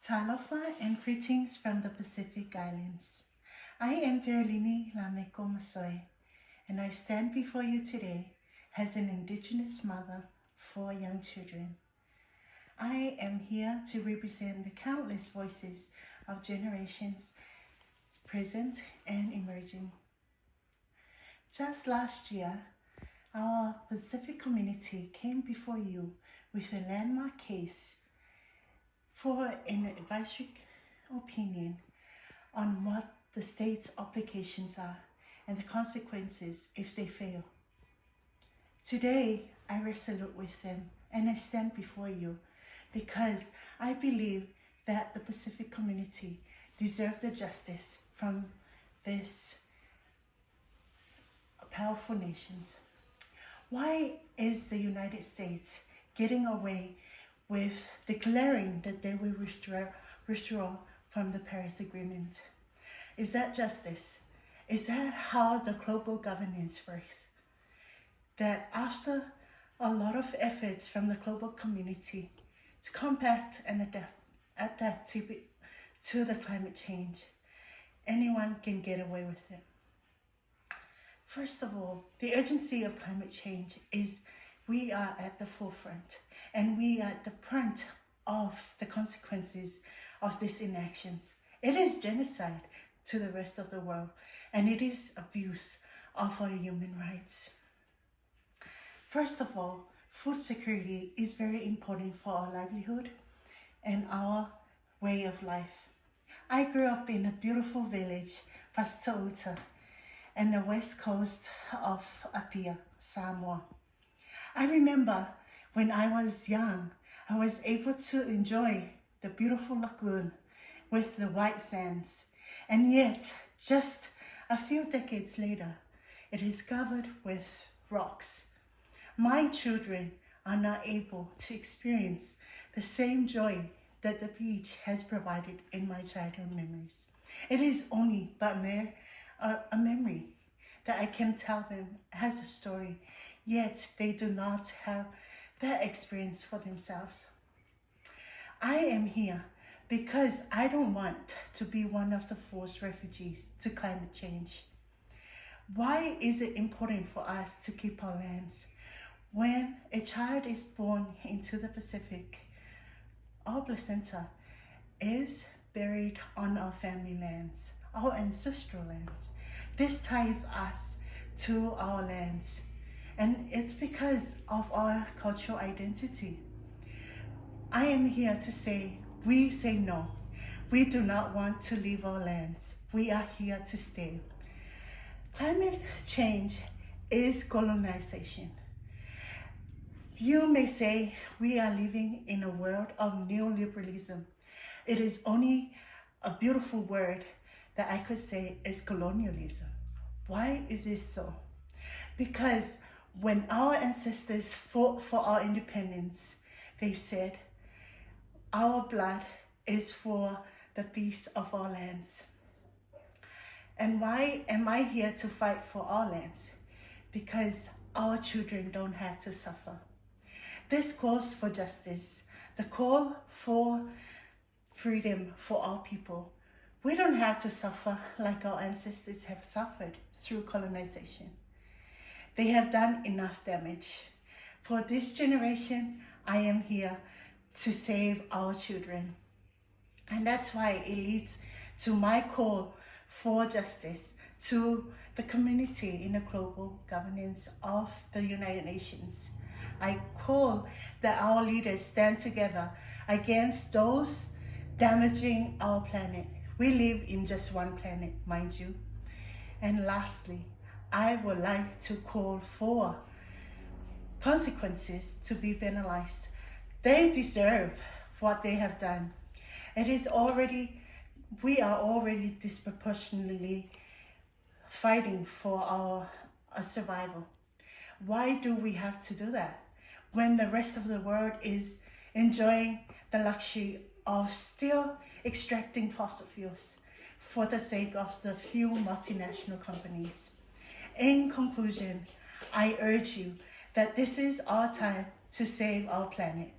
Talofa and greetings from the Pacific Islands. I am Perelini Lameko-Masoe, and I stand before you today as an Indigenous mother for young children. I am here to represent the countless voices of generations present and emerging. Just last year, our Pacific community came before you with a landmark case for an advisory opinion on what the state's obligations are and the consequences if they fail. Today, I resolute with them and I stand before you because I believe that the Pacific community deserves the justice from these powerful nations. Why is the United States getting away with declaring that they will withdraw from the Paris Agreement? Is that justice? Is that how the global governance works? That after a lot of efforts from the global community to combat and adapt to the climate change, anyone can get away with it? First of all, the urgency of climate change is we are at the forefront and we are at the brunt of the consequences of these inactions. It is genocide to the rest of the world and it is abuse of our human rights. First of all, food security is very important for our livelihood and our way of life. I grew up in a beautiful village, Pastauta, and the west coast of Apia, Samoa. I remember when I was young, I was able to enjoy the beautiful lagoon with the white sands. And yet, just a few decades later, it is covered with rocks. My children are not able to experience the same joy that the beach has provided in my childhood memories. It is only but a memory that I can tell them as a story, yet they do not have that experience for themselves. I am here because I don't want to be one of the forced refugees to climate change. Why is it important for us to keep our lands? When a child is born into the Pacific, our placenta is buried on our family lands, our ancestral lands. This ties us to our lands, and it's because of our cultural identity. I am here to say, we say no. We do not want to leave our lands. We are here to stay. Climate change is colonization. You may say we are living in a world of neoliberalism. It is only a beautiful word that I could say is colonialism. Why is this so? Because when our ancestors fought for our independence, they said, our blood is for the peace of our lands. And why am I here to fight for our lands? Because our children don't have to suffer. This calls for justice, the call for freedom for our people. We don't have to suffer like our ancestors have suffered through colonization. They have done enough damage. For this generation, I am here to save our children. And that's why it leads to my call for justice to the community in the global governance of the United Nations. I call that our leaders stand together against those damaging our planet. We live in just one planet, mind you. And lastly, I would like to call for consequences to be penalized. They deserve what they have done. We are already disproportionately fighting for our survival. Why do we have to do that when the rest of the world is enjoying the luxury of still extracting fossil fuels for the sake of the few multinational companies? In conclusion, I urge you that this is our time to save our planet.